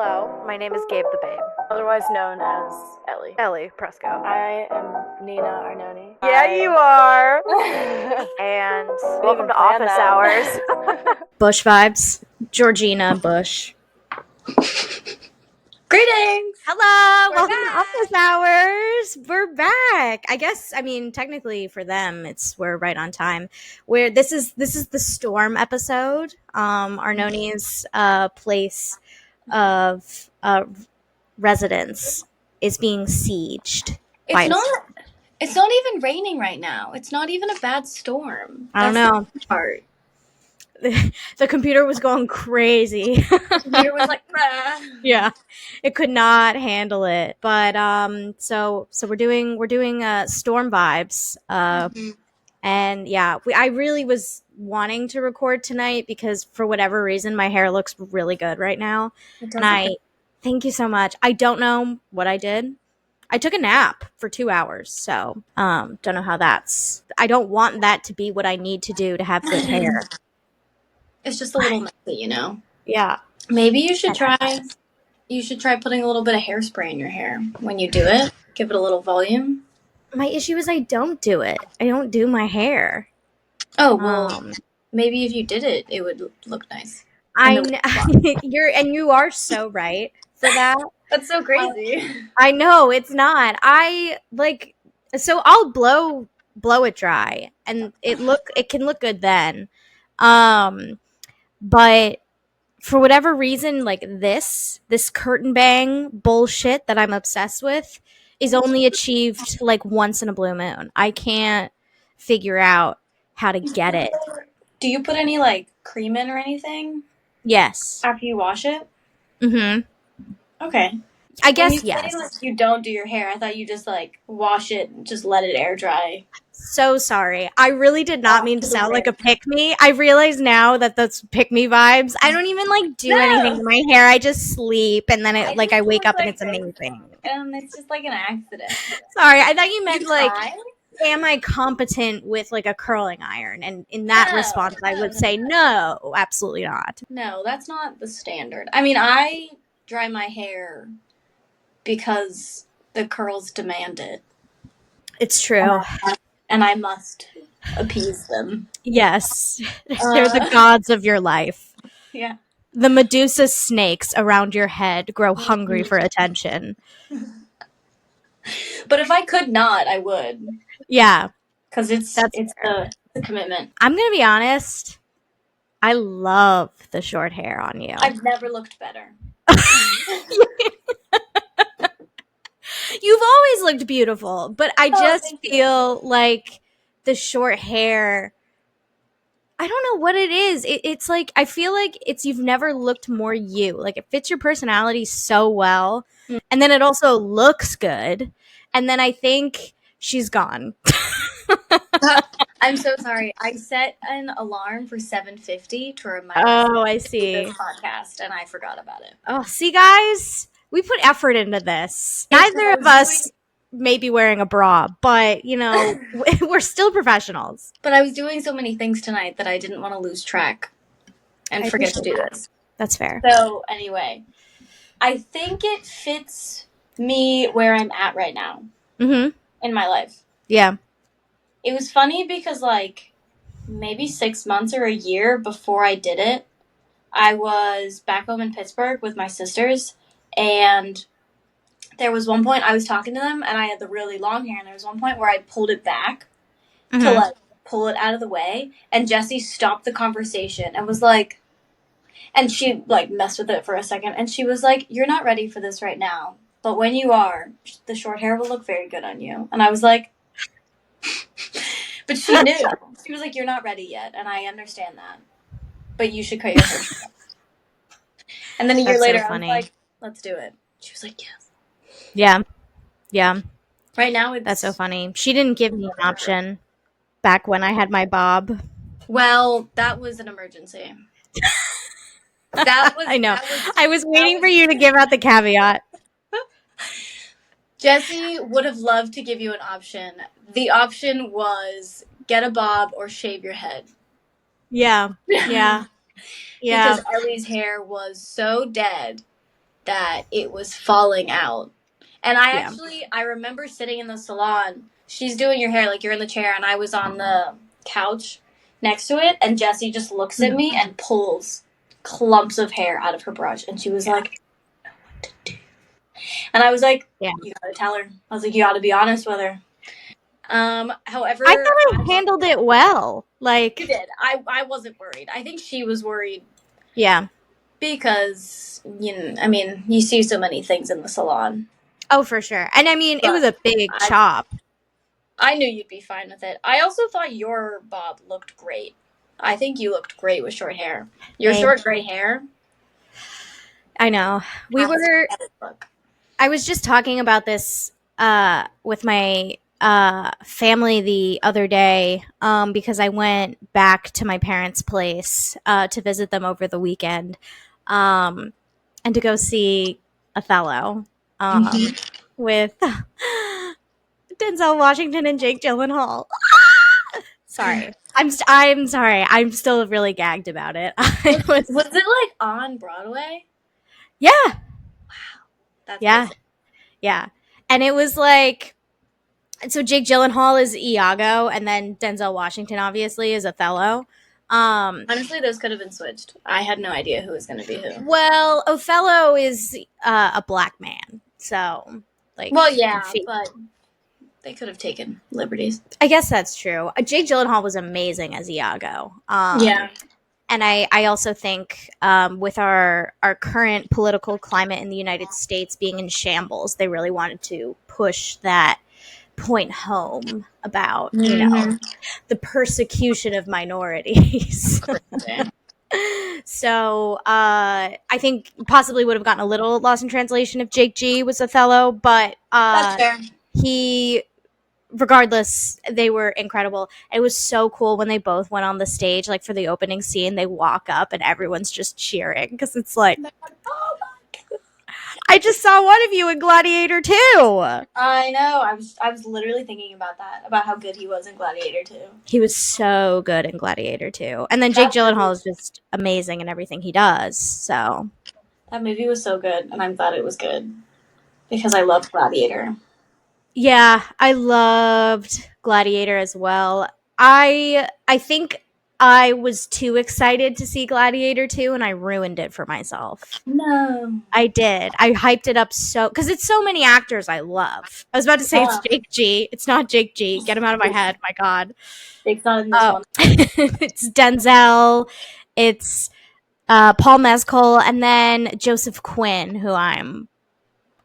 Hello, my name is Gabe the Babe. Otherwise known as Ellie. Ellie Presco. I am Nina Arnone. Yeah, you are. And welcome to Office Hours. Bush vibes. Georgina Bush. Greetings! Hello! We're Welcome back. to Office Hours. We're back. I mean, technically for them, we're right on time. This is the storm episode. Arnone's place of residence is being sieged. It's not even raining right now. It's not even a bad storm. I don't know. The part. The computer was going crazy. The computer was like, bah. Yeah, it could not handle it. But so we're doing storm vibes. And yeah, I really was wanting to record tonight because for whatever reason my hair looks really good right now. And thank you so much. I don't know what I did. I took a nap for 2 hours, so don't know how I don't want that to be what I need to do to have good hair. It's just a little messy, you know? Yeah. Maybe you should try putting a little bit of hairspray in your hair when you do it. Give it a little volume. My issue is I don't do it. I don't do my hair. Oh, well, maybe if you did it, it would look nice. You are so right for that. That's so crazy. I know it's not. So I'll blow it dry and it can look good then. But for whatever reason, like this curtain bang bullshit that I'm obsessed with is only achieved like once in a blue moon. I can't figure out how to get it. Do you put any like cream in or anything? Yes. After you wash it? Mm-hmm. Okay. I guess when you yes. say, like, you don't do your hair, I thought you just like wash it and just let it air dry. So sorry. I really did not mean to sound like a pick-me. I realize now that that's pick-me vibes. I don't even like do anything to my hair. I just sleep and then I wake up and it's amazing. It's just like an accident. Sorry, I thought you meant am I competent with like a curling iron? And in that response, I would say no, absolutely not. No, that's not the standard. I mean, I dry my hair because the curls demand it. It's true. And I must appease them. Yes. They're the gods of your life. Yeah. The Medusa snakes around your head grow hungry for attention. But if I could not, I would. Yeah. Because it's a commitment. I'm going to be honest. I love the short hair on you. I've never looked better. You've always looked beautiful, but I just feel like the short hair, I don't know what it is. It's like, I feel like you've never looked more you. Like it fits your personality so well. And then it also looks good. And then I think she's gone. I'm so sorry. I set an alarm for 7:50 to remind me. Oh, I see. This podcast, and I forgot about it. Oh, see, guys, we put effort into this. Neither of us may be wearing a bra, but you know, we're still professionals. But I was doing so many things tonight that I didn't want to lose track and forget to do this. That's fair. So anyway, I think it fits me where I'm at right now in my life. Yeah. It was funny because like maybe 6 months or a year before I did it, I was back home in Pittsburgh with my sisters, and there was one point I was talking to them and I had the really long hair, and there was one point where I pulled it back to like pull it out of the way, and Jessie stopped the conversation and was like, and she like messed with it for a second, and she was like, "You're not ready for this right now, but when you are, the short hair will look very good on you." And I was like, but she knew. She was like, "You're not ready yet, and I understand that, but you should cut your hair short." And then a year later, I was like, "Let's do it." She was like, "Yes." Yeah. Yeah. Right now, that's so funny. She didn't give me an option back when I had my bob. Well, that was an emergency. I know. I was waiting for you to give out the caveat. Jessie would have loved to give you an option. The option was get a bob or shave your head. Yeah. Yeah. Yeah. Because Ellie's hair was so dead that it was falling out. And I remember sitting in the salon. She's doing your hair, like you're in the chair, and I was on the couch next to it, and Jessie just looks at me and pulls clumps of hair out of her brush, and she was like, "What to do?" And I was like, "You gotta tell her." I was like, "You gotta be honest with her." However, I thought I handled it well. Like, you did. I wasn't worried. I think she was worried. Yeah. Because, you see so many things in the salon. Oh, for sure. And I mean, it was a big chop. I knew you'd be fine with it. I also thought your bob looked great. I think you looked great with short hair. Your short gray hair. I know. I was just talking about this with my family the other day because I went back to my parents' place to visit them over the weekend and to go see Othello with Denzel Washington and Jake Gyllenhaal. Sorry. I'm sorry. I'm still really gagged about it. Was it like on Broadway? Yeah. Wow. That's amazing. Yeah. And it was like, so Jake Gyllenhaal is Iago, and then Denzel Washington obviously is Othello. Honestly, those could have been switched. I had no idea who was going to be who. Well, Othello is a black man, so like. Well, yeah, but they could have taken liberties. I guess that's true. Jake Gyllenhaal was amazing as Iago. Yeah. And I also think with our current political climate in the United States being in shambles, they really wanted to push that point home about, the persecution of minorities. So I think possibly would have gotten a little lost in translation if Jake G was Othello, but that's fair. Regardless, they were incredible. It was so cool when they both went on the stage, like for the opening scene, they walk up and everyone's just cheering because it's like, oh my God. I just saw one of you in Gladiator 2. I know. I was literally thinking about that, about how good he was in Gladiator 2. He was so good in Gladiator 2. And then Jake Gyllenhaal is just amazing in everything he does. So that movie was so good, and I'm glad it was good because I loved Gladiator. Yeah, I loved Gladiator as well. I think I was too excited to see Gladiator 2 and I ruined it for myself. No. I did. I hyped it up because it's so many actors I love. I was about to say it's Jake G. It's not Jake G. Get him out of my head. My God. Jake's not in this one. It's Denzel. It's Paul Mescal. And then Joseph Quinn, who I'm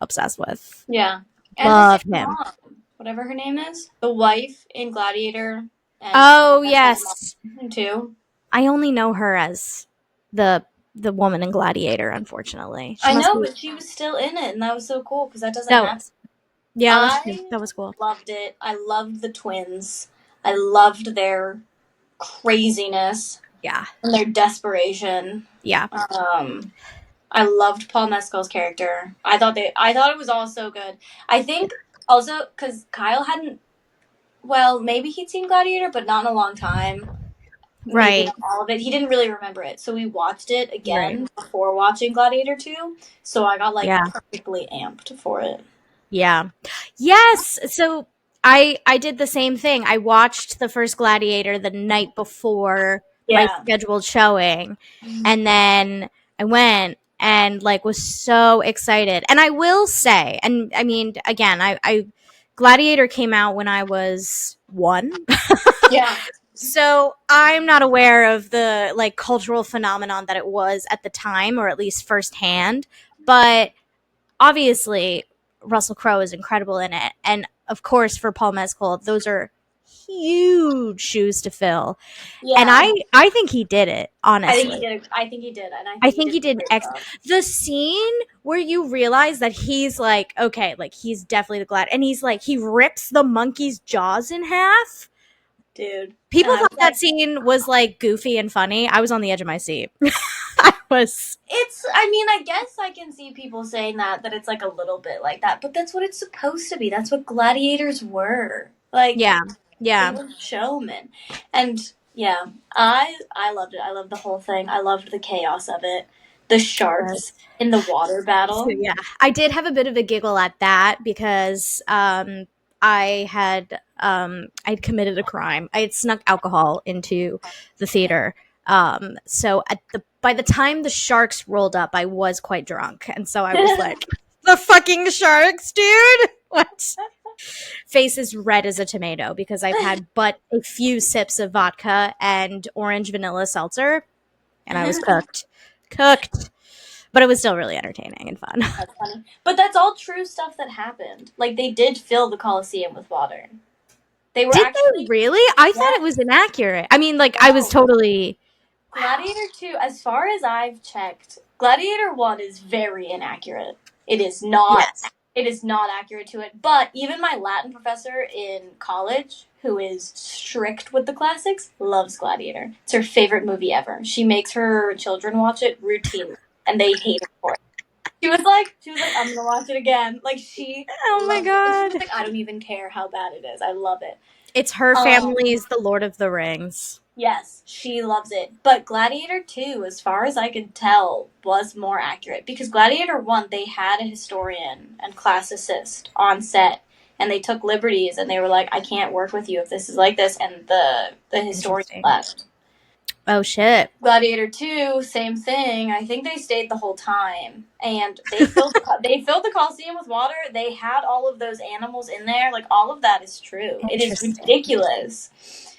obsessed with. Yeah. And love him. Mom, whatever her name is. The wife in Gladiator. And yes. Too. I only know her as the woman in Gladiator, unfortunately. I know, but she was still in it, and that was so cool because that doesn't happen. Yeah, that was cool. Loved it. I loved the twins. I loved their craziness. Yeah. And their desperation. Yeah. I loved Paul Mescal's character. I thought it was all so good. I think also because Kyle hadn't, maybe he'd seen Gladiator, but not in a long time. Right. Maybe all of it. He didn't really remember it. So we watched it again before watching Gladiator 2. So I got perfectly amped for it. Yeah. Yes. So I did the same thing. I watched the first Gladiator the night before my scheduled showing. And then I went and was so excited. And I will say, and I mean, again, I Gladiator came out when I was 1. Yeah. So I'm not aware of the cultural phenomenon that it was at the time, or at least firsthand. But obviously, Russell Crowe is incredible in it, and of course, for Paul Mescal, those are huge shoes to fill. Yeah. And I think he did it, honestly. I think he did. And I think he did the scene where you realize that he's he's definitely the Glad, and he rips the monkey's jaws in half. Dude. People thought that scene was goofy and funny. I was on the edge of my seat. I guess I can see people saying that it's a little bit like that, but that's what it's supposed to be. That's what gladiators were. Yeah. They were showmen. And yeah, I loved it. I loved the whole thing. I loved the chaos of it. the sharks in the water battle. So, yeah, I did have a bit of a giggle at that because I'd committed a crime. I had snuck alcohol into the theater. So by the time the sharks rolled up, I was quite drunk, and so I was like, "The fucking sharks, dude! What?" Face is red as a tomato because I've had but a few sips of vodka and orange vanilla seltzer, and I was cooked. But it was still really entertaining and fun. That's funny. But that's all true stuff that happened. Like, they did fill the Coliseum with water. They were Did actually... they really? I thought it was inaccurate. I mean, like, I was totally... Gladiator 2, as far as I've checked, Gladiator 1 is very inaccurate. It is not... Yes. It is not accurate to it. But even my Latin professor in college, who is strict with the classics, loves Gladiator. It's her favorite movie ever. She makes her children watch it routinely, and they hate it for it. She was like, I'm gonna watch it again. Like, she... Oh my god. She was like, I don't even care how bad it is. I love it. It's her family's The Lord of the Rings. Yes, she loves it. But Gladiator 2, as far as I could tell, was more accurate. Because Gladiator 1, they had a historian and classicist on set. And they took liberties, and they were like, I can't work with you if this is like this. And the historian left. Oh, shit. Gladiator 2, same thing. I think they stayed the whole time. And they filled the Coliseum with water. They had all of those animals in there. Like, all of that is true. It is ridiculous.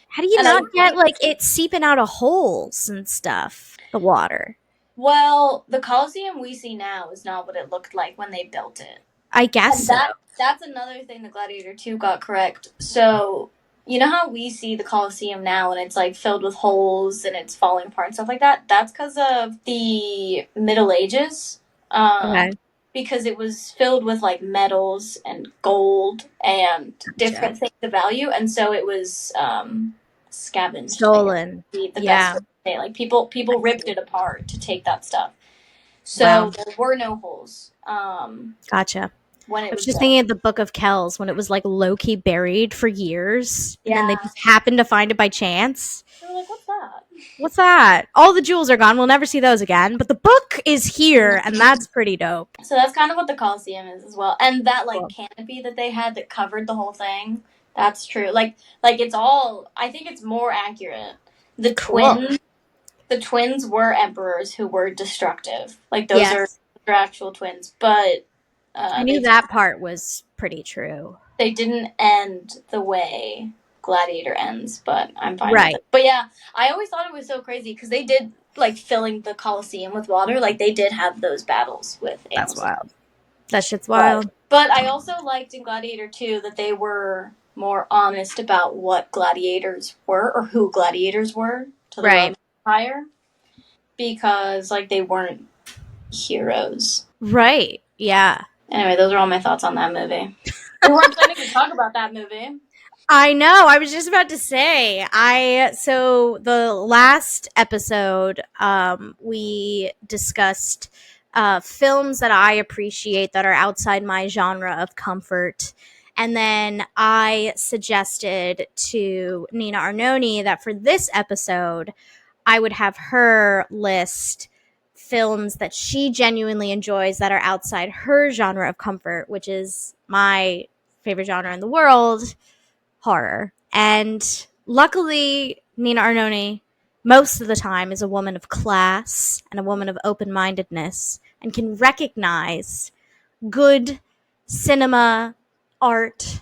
How do you not get, like, it seeping out of holes and stuff, the water? Well, the Coliseum we see now is not what it looked like when they built it. I guess so. That's another thing that Gladiator 2 got correct. So, you know how we see the Coliseum now and it's, like, filled with holes and it's falling apart and stuff like that? That's because of the Middle Ages. Okay. Because it was filled with, like, metals and gold and different things of value. And so it was... scavenged, stolen. The best way to say. Like, people ripped it apart to take that stuff. So there were no holes. Gotcha. When it I was just thinking of the Book of Kells when it was like low key buried for years, and then they just happened to find it by chance. They were like, "What's that? What's that? All the jewels are gone. We'll never see those again. But the book is here, and that's pretty dope." So that's kind of what the Colosseum is as well, and that like canopy that they had that covered the whole thing. That's true. Like it's all. I think it's more accurate. The twins were emperors who were destructive. Like those are actual twins, but I knew that part was pretty true. They didn't end the way Gladiator ends, but I'm fine with it. But yeah, I always thought it was so crazy because they did like filling the Colosseum with water. Like they did have those battles with animals. That's wild. That shit's wild. But I also liked in Gladiator 2 that they were more honest about what gladiators were or who gladiators were to the Roman Empire, because like they weren't heroes. Right. Yeah. Anyway, those are all my thoughts on that movie. We weren't planning to talk about that movie. I know. I was just about to say. So the last episode, we discussed films that I appreciate that are outside my genre of comfort. And then I suggested to Nina Arnone that for this episode, I would have her list films that she genuinely enjoys that are outside her genre of comfort, which is my favorite genre in the world, horror. And luckily, Nina Arnone, most of the time, is a woman of class and a woman of open-mindedness and can recognize good cinema art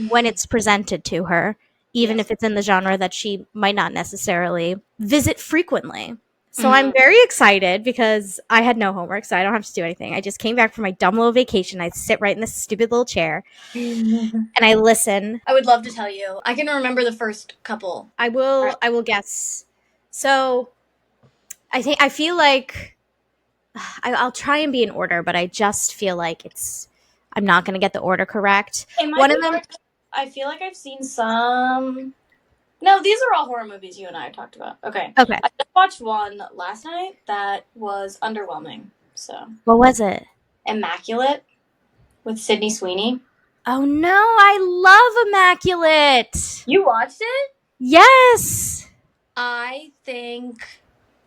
when it's presented to her, even if it's in the genre that she might not necessarily visit frequently. So I'm very excited because I had no homework, so I don't have to do anything. I just came back from my dumb little vacation. I sit right in this stupid little chair and I listen. I would love to tell you. I can remember the first couple. I will guess. So I feel like I'll try and be in order, but I just feel like I'm not going to get the order correct. One of them, I feel like I've seen some. No, these are all horror movies you and I talked about. Okay. I just watched one last night that was underwhelming. So. What was it? Immaculate with Sydney Sweeney. Oh no, I love Immaculate. You watched it? Yes. I think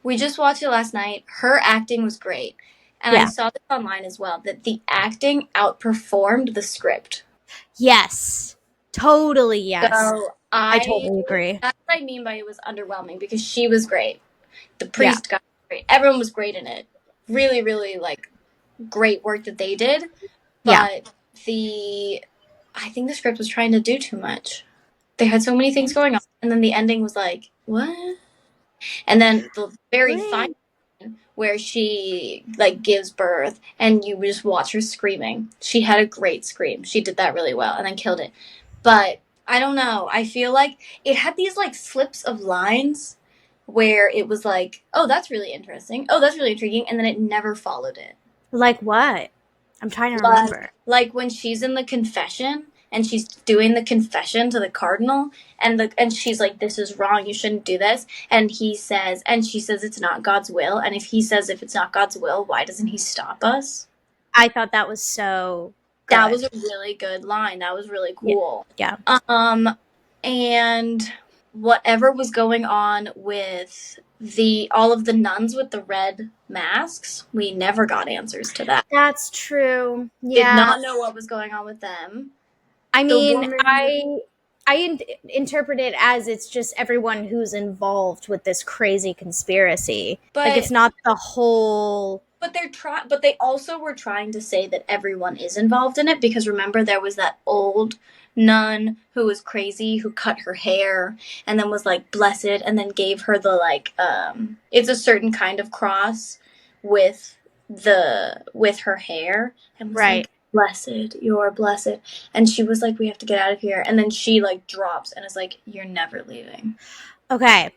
We just watched it last night. Her acting was great. And I saw this online as well, that the acting outperformed the script. Yes. Totally yes. So I totally agree. That's what I mean by it was underwhelming, because she was great. The priest got great. Everyone was great in it. Really, really like great work that they did. But I think the script was trying to do too much. They had so many things going on, and then the ending was like, what? And then the very final where she like gives birth and you just watch her screaming. She had a great scream. She did that really well and then killed it. But I don't know. I feel like it had these like slips of lines where it was like, oh, that's really interesting. Oh, that's really intriguing. And then it never followed it. Like what? I'm trying to remember. Like when she's in the confession and she's doing the confession to the cardinal, and she's like, this is wrong, you shouldn't do this, and she says it's not God's will, and if it's not God's will, why doesn't he stop us? I thought that was so good. That was a really good line. That was really cool. Yeah. And whatever was going on with all of the nuns with the red masks, we never got answers to that. That's true. Yeah. Did not know what was going on with them. I mean, I interpret it as it's just everyone who's involved with this crazy conspiracy. But like, it's not the whole. But they also were trying to say that everyone is involved in it, because remember there was that old nun who was crazy, who cut her hair and then was like blessed, and then gave her the like it's a certain kind of cross with her hair, and was like, blessed, you're blessed. And she was like, we have to get out of here. And then she like drops and is like, you're never leaving. Okay.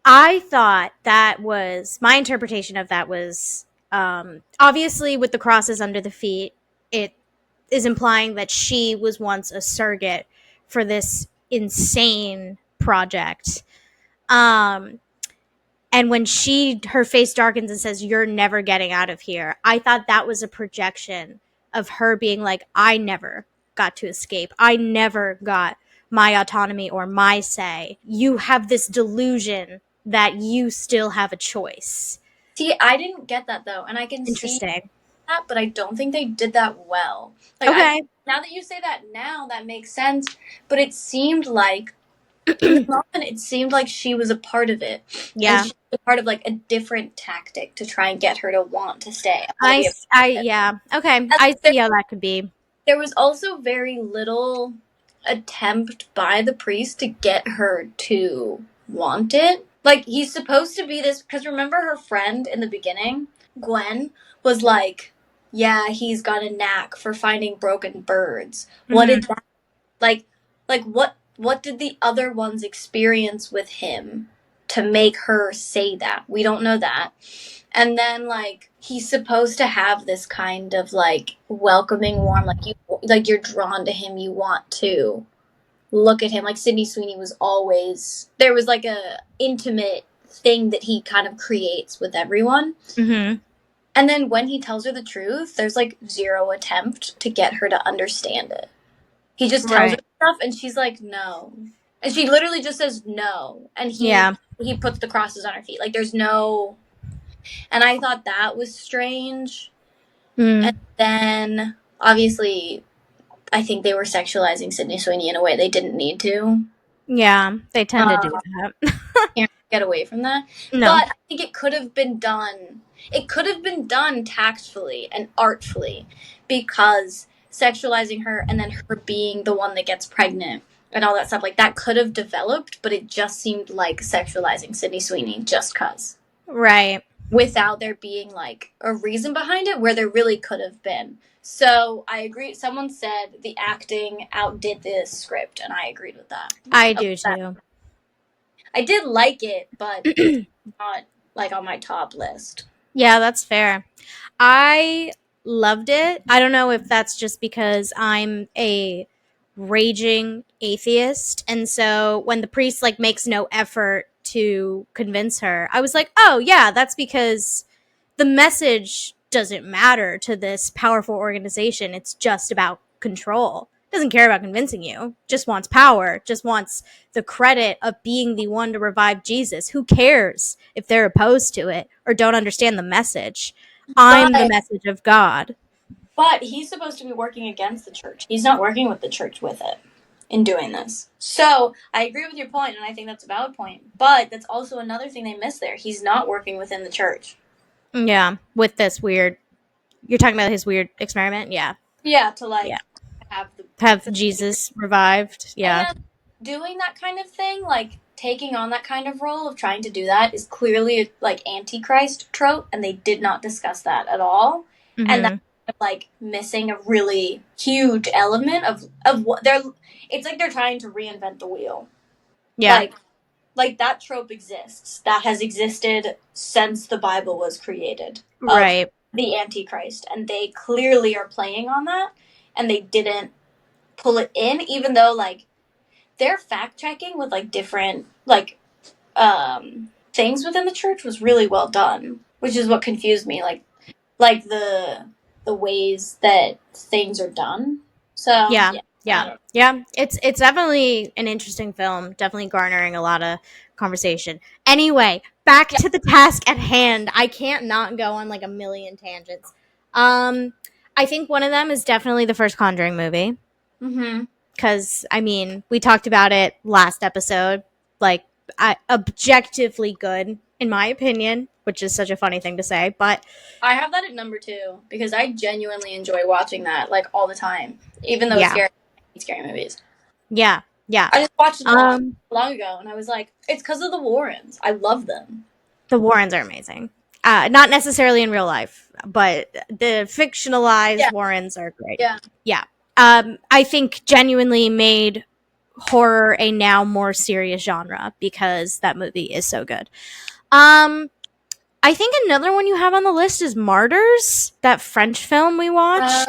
I thought that was, my interpretation of that was, obviously with the crosses under the feet, it is implying that she was once a surrogate for this insane project. And when her face darkens and says, you're never getting out of here, I thought that was a projection of her being like, I never got to escape. I never got my autonomy or my say. You have this delusion that you still have a choice. See, I didn't get that though, and I can see that, but I don't think they did that well. Like, okay. Now that you say that, now that makes sense, but it seemed like in the moment, it seemed like she was a part of it. Yeah. And she was a part of like a different tactic to try and get her to want to stay. Yeah. Okay. I see how that could be. There was also very little attempt by the priest to get her to want it. Like, he's supposed to be this, because remember her friend in the beginning, Gwen, was like, yeah, he's got a knack for finding broken birds. Mm-hmm. What did that, like what did the other ones experience with him to make her say that? We don't know that. And then, like, he's supposed to have this kind of, like, welcoming, warm, like you're drawn to him, you want to look at him. Like, Sydney Sweeney was always, there was, like, a intimate thing that he kind of creates with everyone. Mm-hmm. And then when he tells her the truth, there's, like, zero attempt to get her to understand it. He just tells her stuff, and she's like, no. And she literally just says no. And he puts the crosses on her feet. Like, there's no... And I thought that was strange. And then, obviously, I think they were sexualizing Sydney Sweeney in a way they didn't need to. Yeah, they tend to do that. Can't get away from that. No. But I think it could have been done. It could have been done tactfully and artfully, because sexualizing her and then her being the one that gets pregnant and all that stuff, like, that could have developed, but it just seemed like sexualizing Sydney Sweeney just cause. Right. Without there being, like, a reason behind it, where there really could have been. So, I agree. Someone said the acting outdid the script, and I agreed with that. I do, too. I did like it, but it's not, like, on my top list. Yeah, that's fair. I loved it. I don't know if that's just because I'm a raging atheist, and so when the priest, like, makes no effort to convince her, I was like, oh yeah, that's because the message doesn't matter to this powerful organization. It's just about control. Doesn't care about convincing you. Just wants power. Just wants the credit of being the one to revive Jesus. Who cares if they're opposed to it or don't understand the message? I'm the message of God. But he's supposed to be working against the church. He's not working with the church with it in doing this. So I agree with your point, and I think that's a valid point. But that's also another thing they miss there. He's not working within the church. Yeah, with this weird. You're talking about his weird experiment? Yeah. Yeah, to like have Jesus revived. Yeah. And doing that kind of thing, like taking on that kind of role of trying to do that, is clearly like antichrist trope, and they did not discuss that at all. Mm-hmm. And that's like missing a really huge element of what they're. It's like they're trying to reinvent the wheel. Yeah. Like that trope exists. That has existed since the Bible was created. Right. The Antichrist, and they clearly are playing on that, and they didn't pull it in, even though like their fact checking with like different like things within the church was really well done, which is what confused me. Like the ways that things are done. So yeah. It's definitely an interesting film. Definitely garnering a lot of conversation. Anyway, back to the task at hand. I can't not go on like a million tangents. I think one of them is definitely the first Conjuring movie. Mm-hmm. Because I mean, we talked about it last episode. Like, objectively good in my opinion, which is such a funny thing to say, but I have that at number 2 because I genuinely enjoy watching that like all the time, even though it's scary movies. Yeah. I just watched it long ago, and I was like, it's because of the Warrens. I love them. The Warrens are amazing. Not necessarily in real life, but the fictionalized Warrens are great. Yeah. I think genuinely made horror a now more serious genre because that movie is so good. I think another one you have on the list is Martyrs, that French film we watched.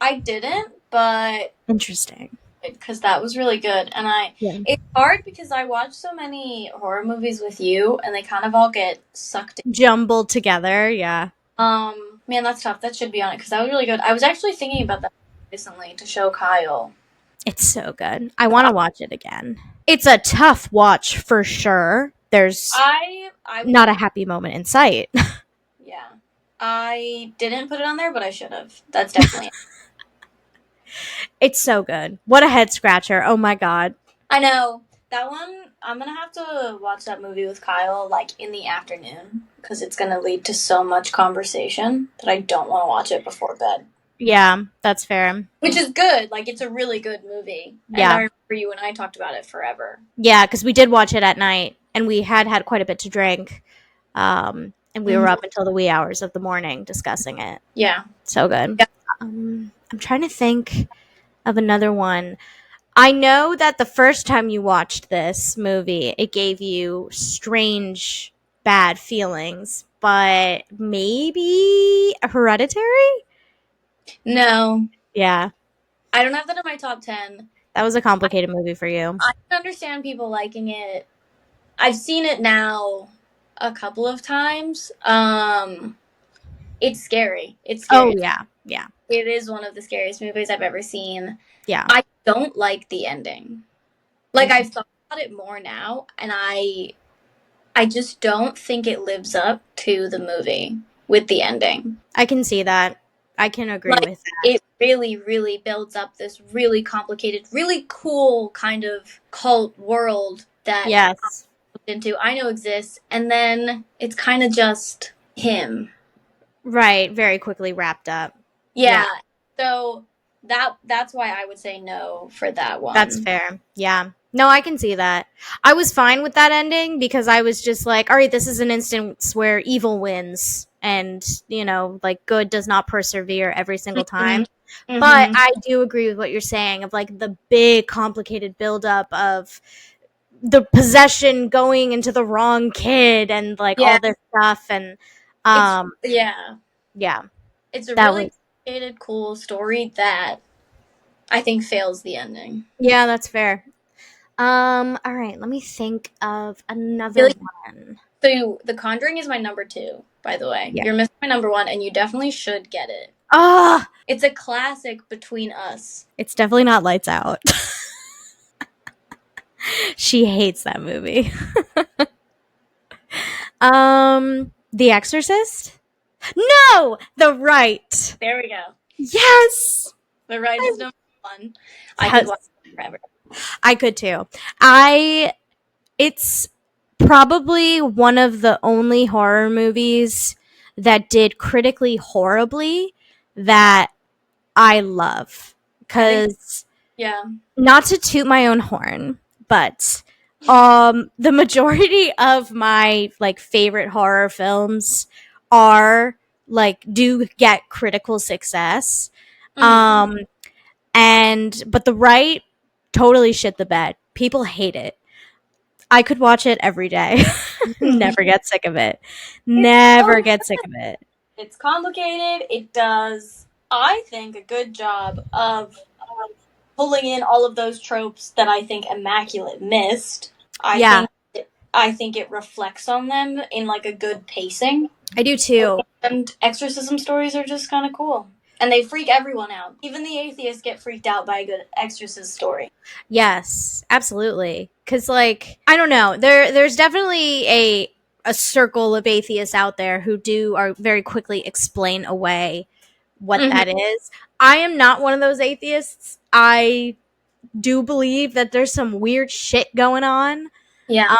I didn't, but interesting because that was really good, and it's hard because I watch so many horror movies with you, and they kind of all get sucked in. Jumbled together. Yeah. Man, that's tough. That should be on it because that was really good. I was actually thinking about that recently to show Kyle. It's so good. I want to watch it again. It's a tough watch for sure. There's not a happy moment in sight. Yeah. I didn't put it on there, but I should have. That's definitely It's so good. What a head scratcher. Oh my god. I know. That one, I'm going to have to watch that movie with Kyle like in the afternoon because it's going to lead to so much conversation that I don't want to watch it before bed. Yeah, that's fair. Which is good. Like, it's a really good movie. Yeah. And I remember you and I talked about it forever. Yeah, because we did watch it at night, and we had quite a bit to drink. And we were up until the wee hours of the morning discussing it. Yeah. So good. Yeah. I'm trying to think of another one. I know that the first time you watched this movie, it gave you strange, bad feelings, but maybe Hereditary? No. Yeah. I don't have that in my top 10. That was a complicated movie for you. I can understand people liking it. I've seen it now a couple of times. It's scary. It's scary. Oh, yeah. It is one of the scariest movies I've ever seen. Yeah. I don't like the ending. Like, I've thought about it more now, and I just don't think it lives up to the movie with the ending. I can see that. I can agree with that. It really, really builds up this really complicated, really cool kind of cult world that I know exists, and then it's kind of just him. Right, very quickly wrapped up. Yeah. So that's why I would say no for that one. That's fair. Yeah. No, I can see that. I was fine with that ending because I was just like, all right, this is an instance where evil wins and, like good does not persevere every single time. Mm-hmm. But I do agree with what you're saying of like the big complicated buildup of the possession going into the wrong kid and like all this stuff. And it's a really complicated, cool story that I think fails the ending. Yeah, that's fair. All right, let me think of another one. So The Conjuring is my number 2, by the way. Yeah. You're missing my number 1, and you definitely should get it. Ah, It's a classic between us. it's definitely not Lights Out. She hates that movie. The Exorcist? No, The Right. There we go. Yes. The Right is number one. I could Yes. watch it forever. I could too. It's probably one of the only horror movies that did critically horribly that I love. Because, Yeah. not to toot my own horn, but the majority of my like favorite horror films are like do get critical success. Mm-hmm. But The Right totally shit the bed. People hate it. I could watch it every day. Never get sick of it. Never get sick of it. It's complicated. It does, I think, a good job of pulling in all of those tropes that I think Immaculate missed. Yeah. I think it reflects on them in like a good pacing. I do too. And exorcism stories are just kind of cool. And they freak everyone out. Even the atheists get freaked out by a good exorcist story. Yes, absolutely. Because, like, I don't know. There's definitely a circle of atheists out there who are very quickly explain away what that is. I am not one of those atheists. I do believe that there's some weird shit going on. Yeah.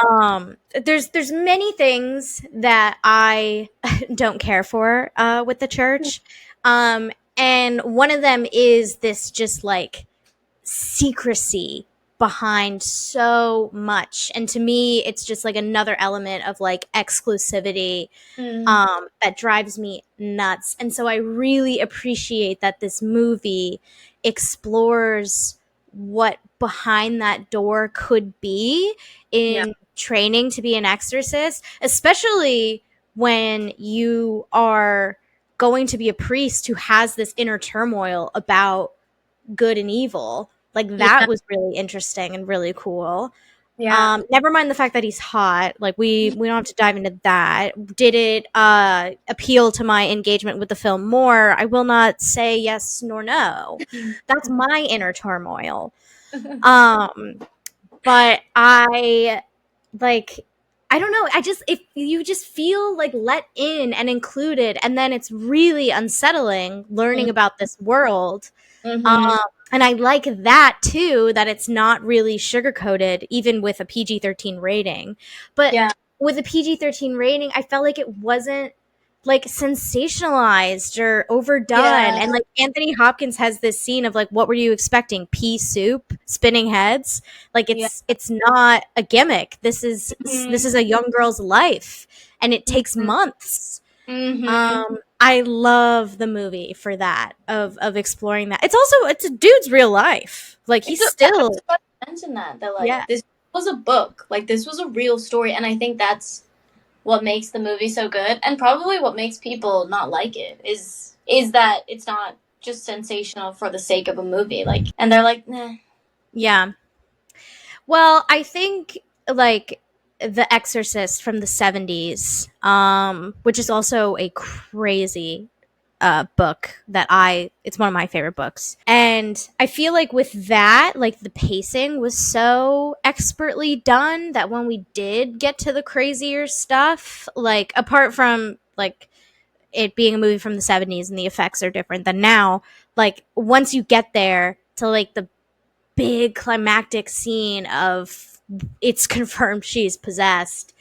There's many things that I don't care for with the church. And one of them is this just like secrecy behind so much. And to me, it's just like another element of like exclusivity that drives me nuts. And so I really appreciate that this movie explores what behind that door could be in training to be an exorcist, especially when you are going to be a priest who has this inner turmoil about good and evil. Like that was really interesting and really cool. Yeah. Never mind the fact that he's hot. Like we don't have to dive into that. Did it appeal to my engagement with the film more? I will not say yes nor no. That's my inner turmoil. But I like I don't know. If you just feel like let in and included, and then it's really unsettling learning about this world. And I like that too, that it's not really sugar coated, even with a PG-13 rating. But with a PG-13 rating, I felt like it wasn't like sensationalized or overdone. Yeah. And like Anthony Hopkins has this scene of like, what were you expecting? Pea soup, spinning heads. Like it's not a gimmick. This is a young girl's life, and it takes months. I love the movie for that of exploring that. It's a dude's real life. Like he's still mention that like this was a book. Like this was a real story, and I think that's what makes the movie so good, and probably what makes people not like it is that it's not just sensational for the sake of a movie. Like, and they're like, nah. Yeah. Well, I think like The Exorcist from the 70s, which is also a crazy book it's one of my favorite books. And I feel like with that, like the pacing was so expertly done that when we did get to the crazier stuff, like apart from like it being a movie from the 70s and the effects are different than now, like once you get there to like the big climactic scene of it's confirmed she's possessed,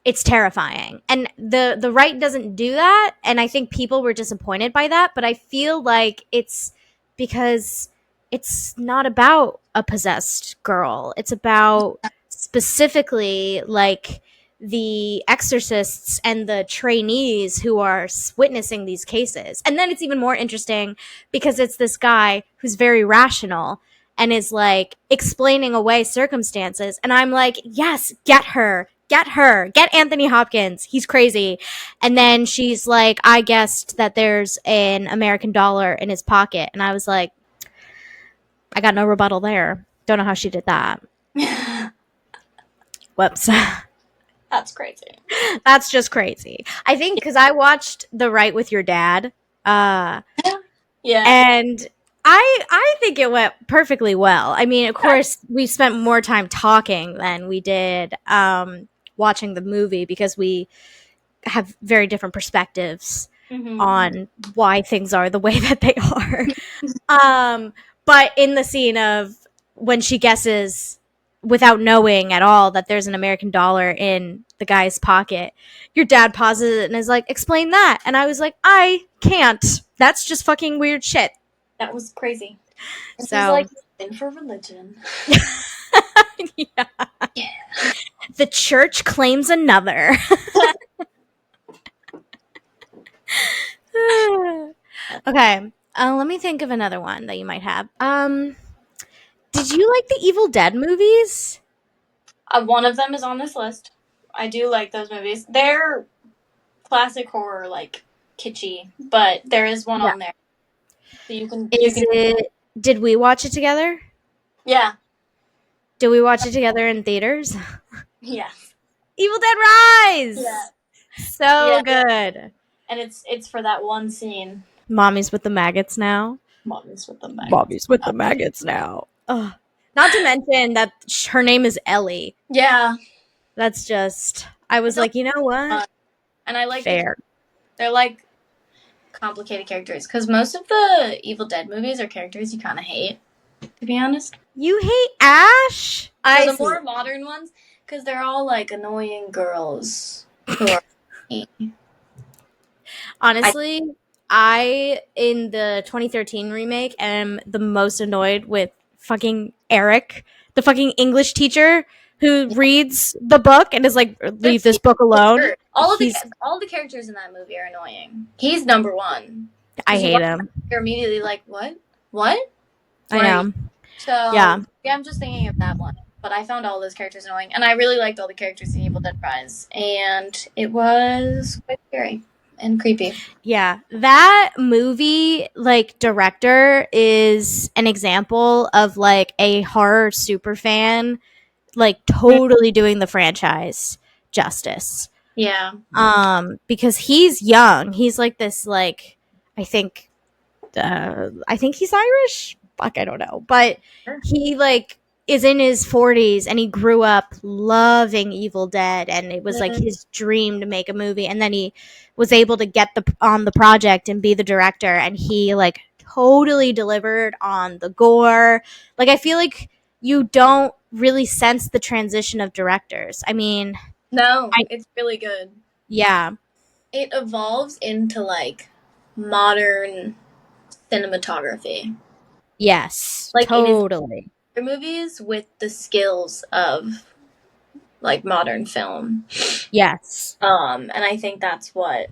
it's terrifying. And the right doesn't do that, and I think people were disappointed by that, but I feel like it's because it's not about a possessed girl. It's about specifically like the exorcists and the trainees who are witnessing these cases. And then it's even more interesting because it's this guy who's very rational and is like explaining away circumstances. And I'm like, yes, get her, get Anthony Hopkins. He's crazy. And then she's like, I guessed that there's an American dollar in his pocket. And I was like, I got no rebuttal there. Don't know how she did that. Whoops. That's crazy. That's just crazy. I think because I watched The Right with Your Dad, Yeah. and I think it went perfectly well. I mean, of course, we spent more time talking than we did watching the movie because we have very different perspectives on why things are the way that they are. But in the scene of when she guesses without knowing at all that there's an American dollar in the guy's pocket, your dad pauses it and is like, explain that. And I was like, I can't. That's just fucking weird shit. That was crazy. And So he's like, in for religion. yeah. The church claims another. Okay. Let me think of another one that you might have. Did you like the Evil Dead movies? One of them is on this list. I do like those movies. They're classic horror, like kitschy, but there is one on there. So you can. Did we watch it together? Yeah. Did we watch it together in theaters? Yeah. Evil Dead Rise. Yeah. So good. And it's for that one scene. Mommy's with the maggots now. Mommy's with the maggots. Mommy's with the maggots now. Ugh. Not to mention that her name is Ellie. Yeah. That's just. I was like, you know what? And I like fair. They're like complicated characters because most of the Evil Dead movies are characters you kind of hate. To be honest, you hate Ash. The more modern ones because they're all like annoying girls who are. Honestly, I in the 2013 remake am the most annoyed with fucking Eric, the fucking English teacher who reads the book and is like, leave this book alone. All the characters in that movie are annoying. He's number one. I hate him. You're immediately like, what? I know. So yeah, I'm just thinking of that one. But I found all those characters annoying, and I really liked all the characters in Evil Dead Rise, and it was quite scary and creepy. Yeah, that movie, like, director is an example of like a horror super fan, like totally doing the franchise justice. Yeah. Because he's young. He's like this, like, I think he's Irish. Fuck, I don't know, but he like is in his 40s and he grew up loving Evil Dead and it was like his dream to make a movie, and then he was able to get on the project and be the director, and he like totally delivered on the gore. Like, I feel like you don't really sense the transition of directors. I mean, no, it's really good. Yeah, it evolves into like modern cinematography. Yes, like totally. The movies with the skills of like modern film. Yes. And I think that's what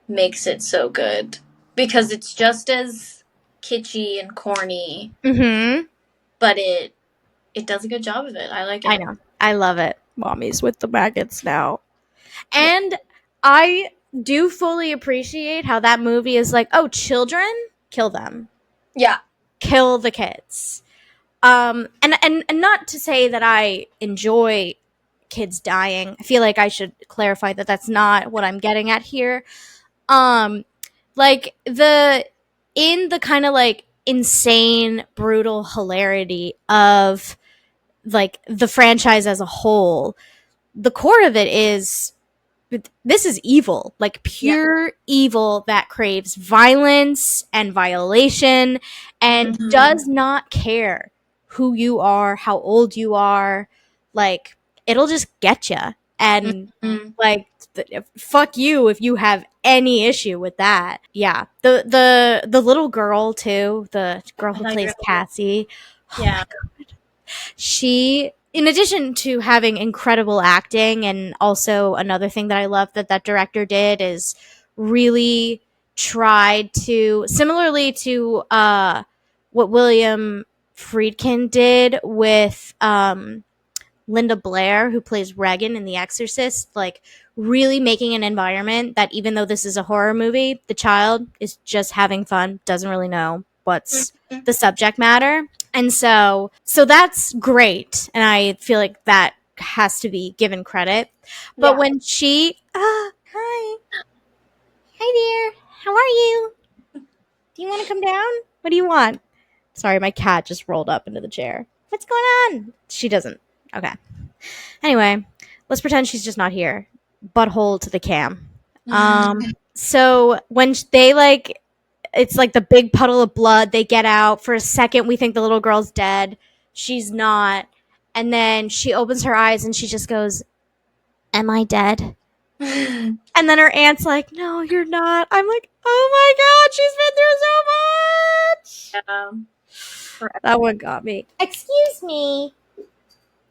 makes it so good because it's just as kitschy and corny. But it does a good job of it. I like it. I know. I love it. Mommy's with the maggots now. And I do fully appreciate how that movie is like, oh, children, kill them. Yeah. Kill the kids. And not to say that I enjoy kids dying. I feel like I should clarify that that's not what I'm getting at here. Like in the kind of like insane, brutal hilarity of like the franchise as a whole, the core of it is this is evil, like pure evil that craves violence and violation and does not care who you are, how old you are. Like, it'll just get you. And like, fuck you if you have any issue with that. Yeah. The little girl too, the girl who plays Cassie. Oh my God. She, in addition to having incredible acting, and also another thing that I love that director did is really tried to, similarly to what William Friedkin did with Linda Blair, who plays Regan in The Exorcist, like really making an environment that even though this is a horror movie, the child is just having fun, doesn't really know what's the subject matter. And so that's great. And I feel like that has to be given credit. But when she, hi, dear, how are you? Do you want to come down? What do you want? Sorry, my cat just rolled up into the chair. What's going on? She doesn't. Okay. Anyway, let's pretend she's just not here. Butthole to the cam. So when they like, it's like the big puddle of blood. They get out. For a second, we think the little girl's dead. She's not. And then she opens her eyes and she just goes, "Am I dead?" And then her aunt's like, "No, you're not." I'm like, oh my God, she's been through so much. That one got me. Excuse me.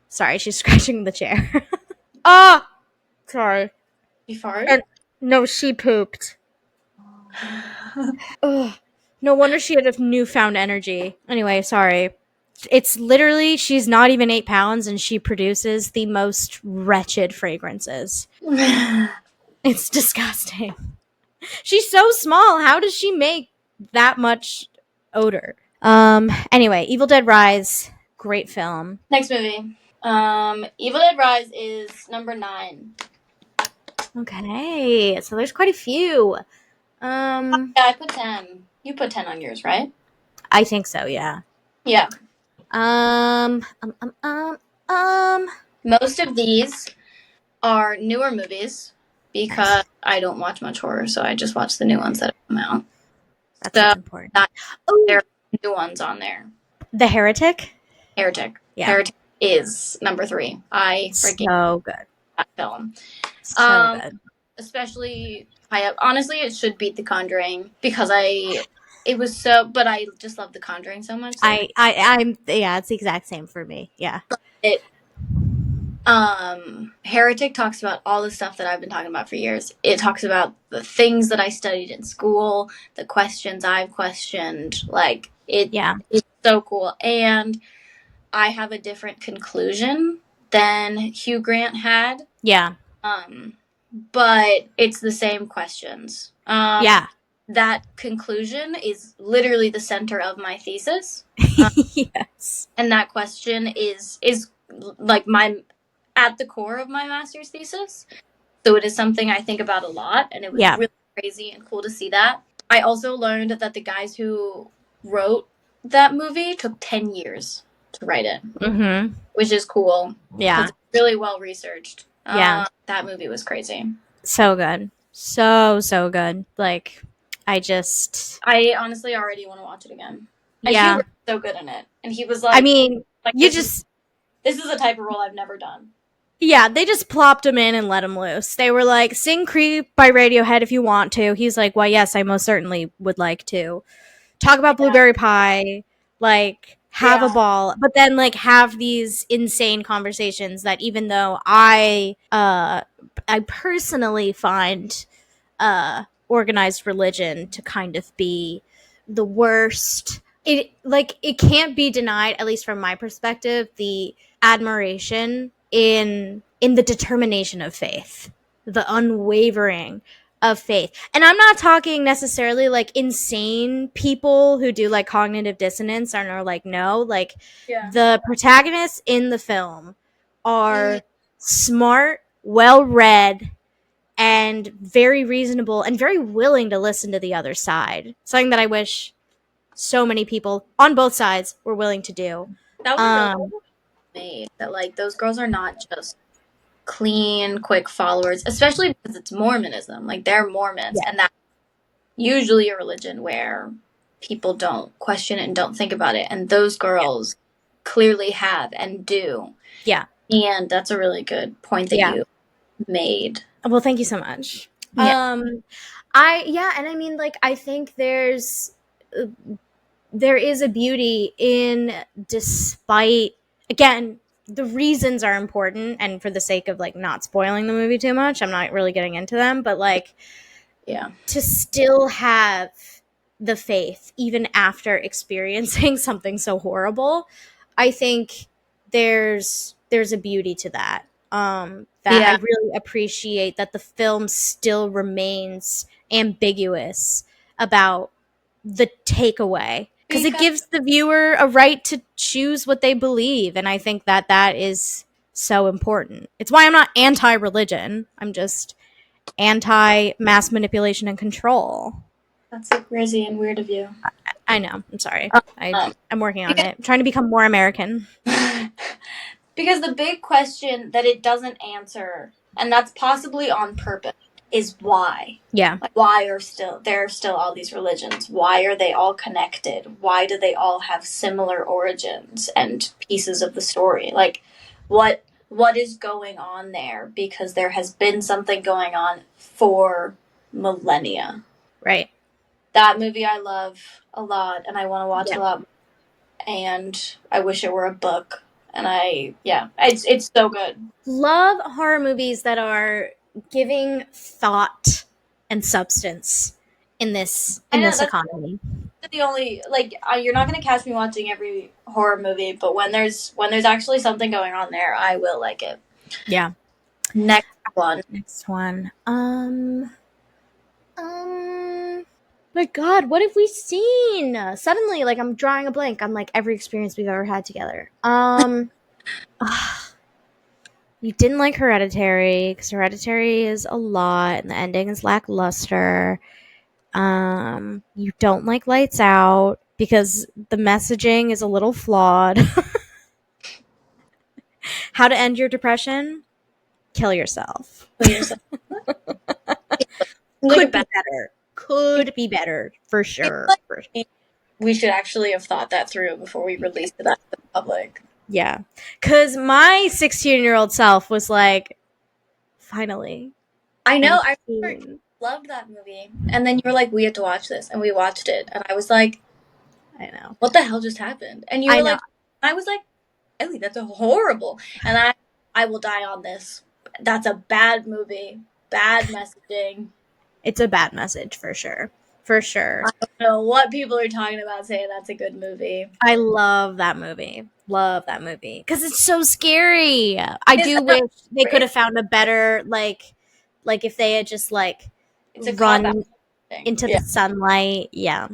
Sorry, she's scratching the chair. Sorry. You farted? No, she pooped. Ugh. No wonder she had a newfound energy. Anyway, sorry. It's literally, she's not even 8 pounds and she produces the most wretched fragrances. It's disgusting. She's so small. How does she make that much odor? Anyway, Evil Dead Rise, great film. Next movie. Evil Dead Rise is number 9. Okay, so there's quite a few. Yeah, I put 10. You put 10 on yours, right? I think so, yeah. Yeah. Most of these are newer movies because I don't watch much horror, so I just watch the new ones that come out. That's important. There are new ones on there. The Heretic? Heretic. Yeah. Heretic is number 3. I freaking so good. That film. So good. Especially high up. Honestly, it should beat The Conjuring because it was so, but I just love The Conjuring so much. So I'm it's the exact same for me. Yeah. Heretic talks about all the stuff that I've been talking about for years. It talks about the things that I studied in school, the questions I've questioned. Like it's so cool. And I have a different conclusion than Hugh Grant had. Yeah. But it's the same questions. That conclusion is literally the center of my thesis. Yes. And that question is like at the core of my master's thesis. So it is something I think about a lot, and it was really crazy and cool to see that. I also learned that the guys who wrote that movie took 10 years to write it, which is cool. Yeah. It's really well researched. Yeah. That movie was crazy. So good. So good. Like, I honestly already want to watch it again. Yeah. And he was so good in it. And he was like, I mean, this is a type of role I've never done. Yeah, they just plopped him in and let him loose. They were like, sing Creep by Radiohead if you want to. He's like, why, yes, I most certainly would like to. Talk about Blueberry Pie. Like, have a ball. But then, like, have these insane conversations that even though I personally find organized religion to kind of be the worst. It can't be denied, at least from my perspective, the admiration in the determination of faith, the unwavering of faith. And I'm not talking necessarily like insane people who do like cognitive dissonance and are like, no, like the protagonists in the film are smart, well-read, and very reasonable and very willing to listen to the other side. Something that I wish so many people on both sides were willing to do. That was really made that like those girls are not just clean, quick followers, especially because it's Mormonism. Like they're Mormons, and that's usually a religion where people don't question it and don't think about it. And those girls clearly have and do. Yeah. And that's a really good point that you made. Well, thank you so much. Yeah. And I mean, like, I think there is a beauty in, despite, again, the reasons are important, and for the sake of like not spoiling the movie too much, I'm not really getting into them, but like, to still have the faith even after experiencing something so horrible, I think there's a beauty to that. I really appreciate that the film still remains ambiguous about the takeaway, because it gives the viewer a right to choose what they believe, and I think that is so important. It's why I'm not anti-religion. I'm just anti-mass manipulation and control. That's so crazy and weird of you. I know. I'm sorry. Um, I'm working on it. I'm trying to become more American. Because the big question that it doesn't answer, and that's possibly on purpose, is why. Yeah. Like, why there are still all these religions? Why are they all connected? Why do they all have similar origins and pieces of the story? Like, what is going on there? Because there has been something going on for millennia. Right. That movie I love a lot, and I want to watch a lot more. And I wish it were a book. And it's so good. Love horror movies that are giving thought and substance in this economy. The only you're not going to catch me watching every horror movie, but when there's actually something going on there, I will like it. Yeah. Next one. My God, what have we seen? Suddenly, like, I'm drawing a blank on like every experience we've ever had together. You didn't like Hereditary because Hereditary is a lot and the ending is lackluster. You don't like Lights Out because the messaging is a little flawed. How to End Your Depression? Kill yourself. Could be better. Could be better for sure. We should actually have thought that through before we released that to the public. Yeah, because my 16-year-old self was like, finally. I know. I loved that movie, and then you were like, "We have to watch this," and we watched it, and I was like, "I know what the hell just happened?" And you were like, "I was like, Ellie, that's horrible," and I will die on this. That's a bad movie. Bad messaging. It's a bad message for sure. For sure. I don't know what people are talking about saying that's a good movie. I love that movie. Love that movie. Because it's so scary. I do wish they could have found a better, like if they had just, like, run into the sunlight. Yeah.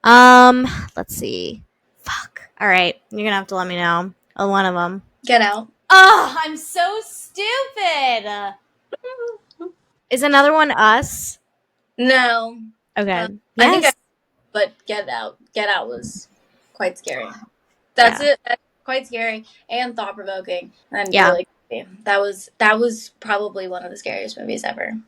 Let's see. Fuck. All right. You're going to have to let me know. One of them. Get Out. Oh, I'm so stupid. Is another one Us? No. Okay. Yes. But Get Out. Get Out was quite scary. That's it. That's quite scary and thought-provoking. And really creepy. That was probably one of the scariest movies ever.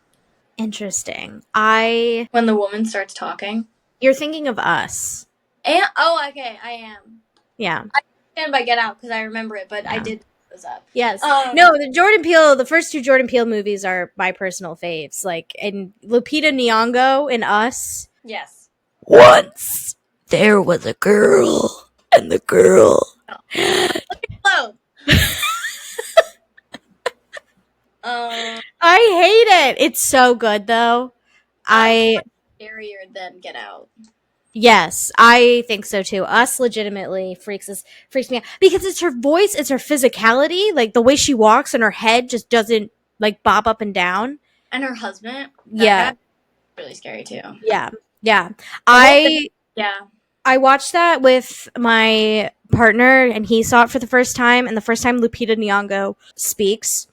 Interesting. When the woman starts talking. You're thinking of Us. And okay, I am. Yeah. I stand by Get Out because I remember it, but I did those up. Yes. No, the first two Jordan Peele movies are my personal faves. Like, and Lupita Nyong'o in Us. Yes. Once there was a girl, and the girl. Hello. I hate it. It's so good though. Scarier than Get Out. Yes, I think so too. Us legitimately freaks me out because it's her voice, it's her physicality, like the way she walks and her head just doesn't like bob up and down. And her husband, really scary too. Yeah. I watched that with my partner and he saw it for the first time, and the first time Lupita Nyong'o speaks,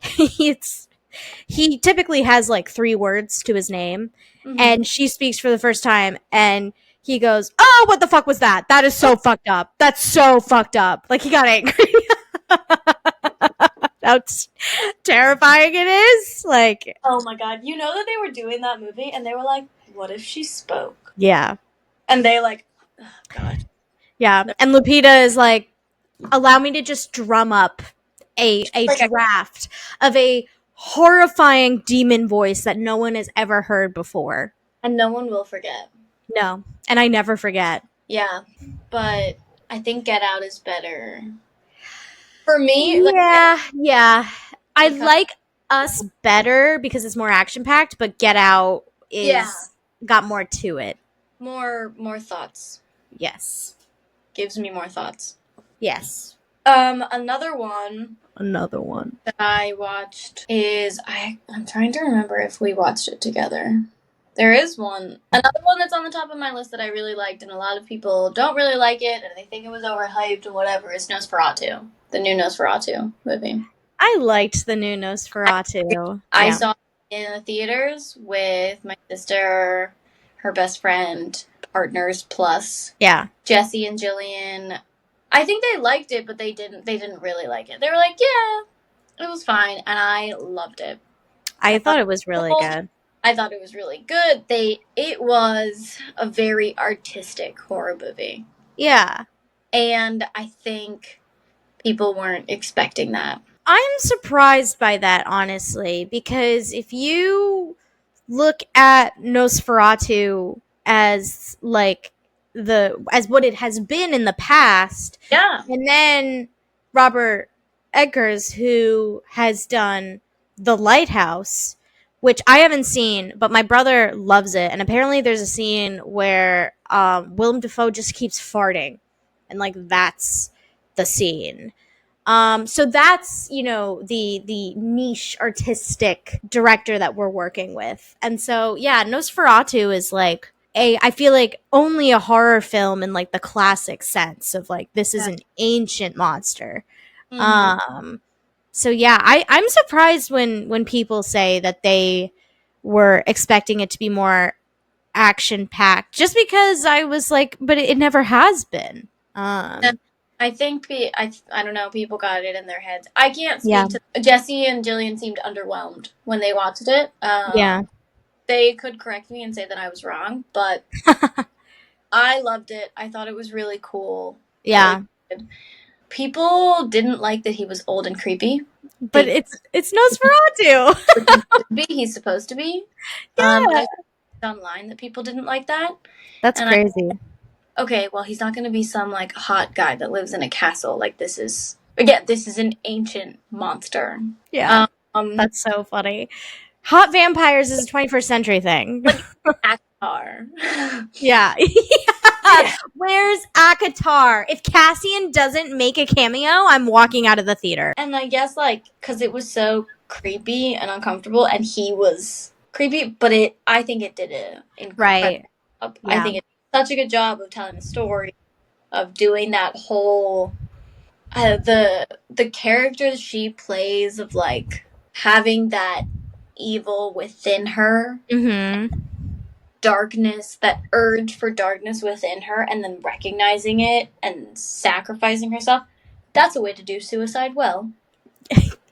he typically has like 3 words to his name, and she speaks for the first time and he goes, "Oh, what the fuck was that? That is so fucked up. That's so fucked up." Like, he got angry. That's terrifying it is. Like, oh my God. You know that they were doing that movie and they were like, what if she spoke? Yeah. And they like, oh God. Yeah. And Lupita is like, allow me to just drum up a draft of a horrifying demon voice that no one has ever heard before. And no one will forget. No. And I never forget. Yeah. But I think Get Out is better. For me, yeah. I like Us better because it's more action-packed, but Get Out got more to it. More thoughts. Yes. Gives me more thoughts. Yes. Another one that I watched is I'm trying to remember if we watched it together. There is one. Another one that's on the top of my list that I really liked, and a lot of people don't really like it, and they think it was overhyped or whatever, is Nosferatu. The new Nosferatu movie. I liked the new Nosferatu. I Yeah. saw it in the theaters with my sister, her best friend, partners plus Yeah. Jesse and Jillian. I think they liked it, but they didn't really like it. They were like, yeah, it was fine, and I loved it. I thought it was really good. I thought it was really good. It was a very artistic horror movie. Yeah. And I think people weren't expecting that. I'm surprised by that, honestly, because if you look at Nosferatu as like as what it has been in the past, Yeah. and then Robert Eggers, who has done The Lighthouse, which I haven't seen, but my brother loves it, and apparently there's a scene where Willem Dafoe just keeps farting, and like that's the scene. So that's, you know, the niche artistic director that we're working with. And so yeah, Nosferatu is like I feel like only a horror film in like the classic sense of like this is an ancient monster. Mm-hmm. So yeah, I'm surprised when people say that they were expecting it to be more action packed, just because I was like, but it never has been. I think I don't know. People got it in their heads. I can't Yeah. speak to Jesse and Jillian seemed underwhelmed when they watched it. Yeah. They could correct me and say that I was wrong, but I loved it. I thought it was really cool. Yeah. Really, people didn't like that he was old and creepy, but it's Nosferatu. He's supposed to be. Yeah. I saw online that people didn't like that. That's crazy. Okay, well, he's not going to be some like hot guy that lives in a castle. Like this is an ancient monster. Yeah, that's so funny. Hot vampires is a 21st century thing. Akatar. Yeah. Where's Akatar? If Cassian doesn't make a cameo, I'm walking out of the theater. And I guess like because it was so creepy and uncomfortable, and he was creepy, but I think it did it right. Yeah. I think it did such a good job of telling the story, of doing that whole the character she plays, of like having that evil within her, darkness, that urge for darkness within her, and then recognizing it and sacrificing herself. That's a way to do suicide well.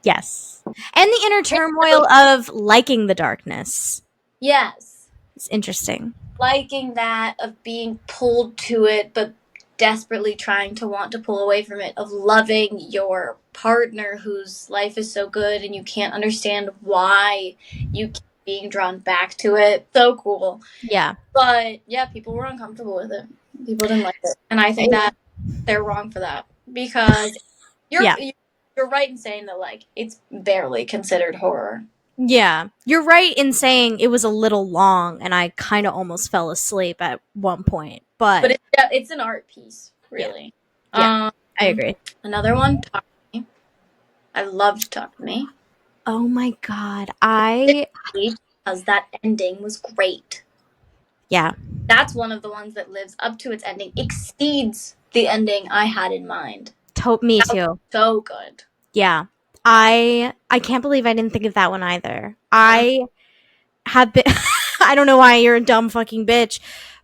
Yes. And the inner turmoil of liking the darkness. Yes. It's interesting. Liking that, of being pulled to it, but desperately trying to want to pull away from it, of loving your partner whose life is so good and you can't understand why you keep being drawn back to it. So cool. Yeah. But yeah, people were uncomfortable with it. People didn't like it. And I think that they're wrong for that, because you're right in saying that like it's barely considered horror. Yeah, you're right in saying it was a little long, and I kind of almost fell asleep at one point. But it's an art piece, really. Yeah, I agree. Another one, Talk to Me. I loved Talk to Me. Oh my god, because that ending was great. Yeah, that's one of the ones that lives up to its ending, exceeds the ending I had in mind. Me too. So good. Yeah. I can't believe I didn't think of that one either. I have been I don't know why you're a dumb fucking bitch,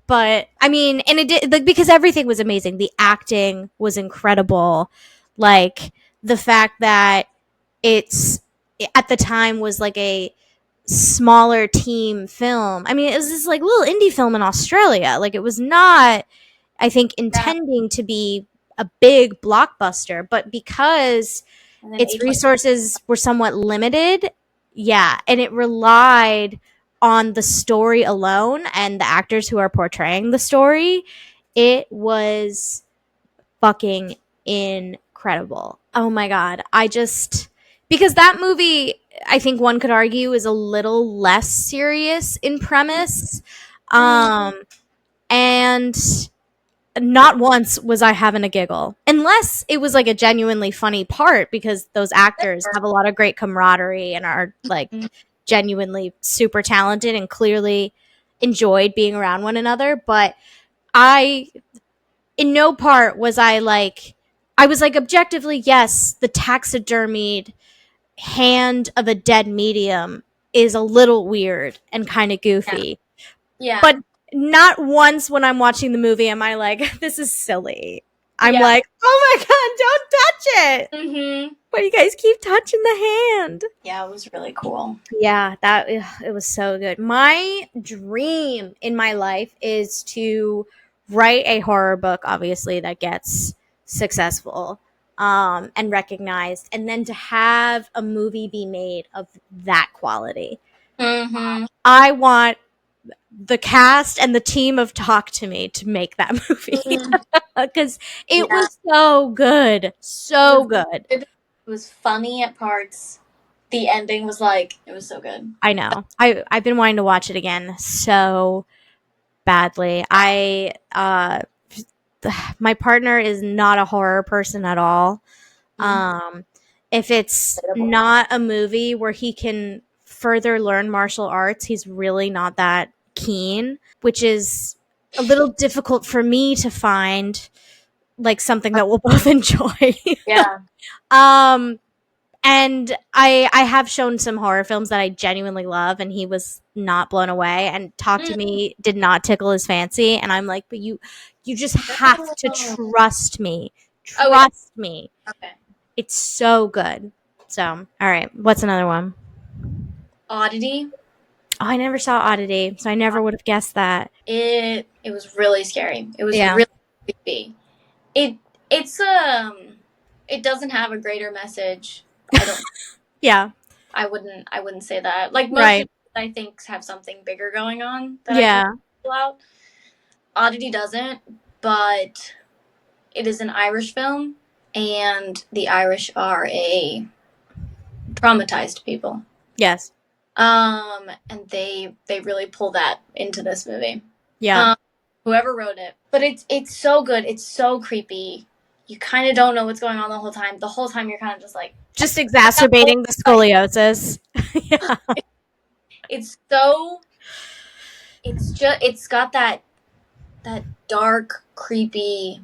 but I mean, and it did, like, because everything was amazing. The acting was incredible. Like the fact that it's at the time was like a smaller team film. I mean, it was this like little indie film in Australia. Like it was not, I think, intending to be a big blockbuster, but because its resources were somewhat limited, and it relied on the story alone and the actors who are portraying the story, it was fucking incredible. Oh my god. Because that movie, I think one could argue, is a little less serious in premise. And not once was I having a giggle, unless it was like a genuinely funny part, because those actors have a lot of great camaraderie and are like genuinely super talented, and clearly enjoyed being around one another, but in no part was I was like, objectively, yes, the taxidermied hand of a dead medium is a little weird and kind of goofy. Yeah. But not once when I'm watching the movie am I like, this is silly. I'm like, oh my God, don't touch it. Mm-hmm. But you guys keep touching the hand. Yeah, it was really cool. Yeah, it was so good. My dream in my life is to write a horror book, obviously, that gets successful and recognized, and then to have a movie be made of that quality. Mm-hmm. I want the cast and the team of Talk to Me to make that movie because it was so good. So good. It was funny at parts. The ending was like, it was so good. I know. I've been wanting to watch it again so badly. My partner is not a horror person at all. If it's not a movie where he can further learn martial arts, he's really not that keen, which is a little difficult for me to find like something that we'll both enjoy. Yeah. And I have shown some horror films that I genuinely love, and he was not blown away. And Talk to Me did not tickle his fancy, and I'm like, but you just have to trust me. Trust me. Okay. It's so good. So, all right, what's another one? Oddity. Oh, I never saw Oddity, so I never would have guessed that. It was really scary. It was really creepy. It doesn't have a greater message. I don't. Yeah. I wouldn't say that. Like most of I think have something bigger going on that I can pull out. Oddity doesn't, but it is an Irish film, and the Irish are a traumatized people. Yes. And they really pull that into this movie. Yeah. Whoever wrote it. But it's so good. It's so creepy. You kind of don't know what's going on the whole time. The whole time you're kind of just like... Just exacerbating the scoliosis. Yeah. It's so... It's got that dark, creepy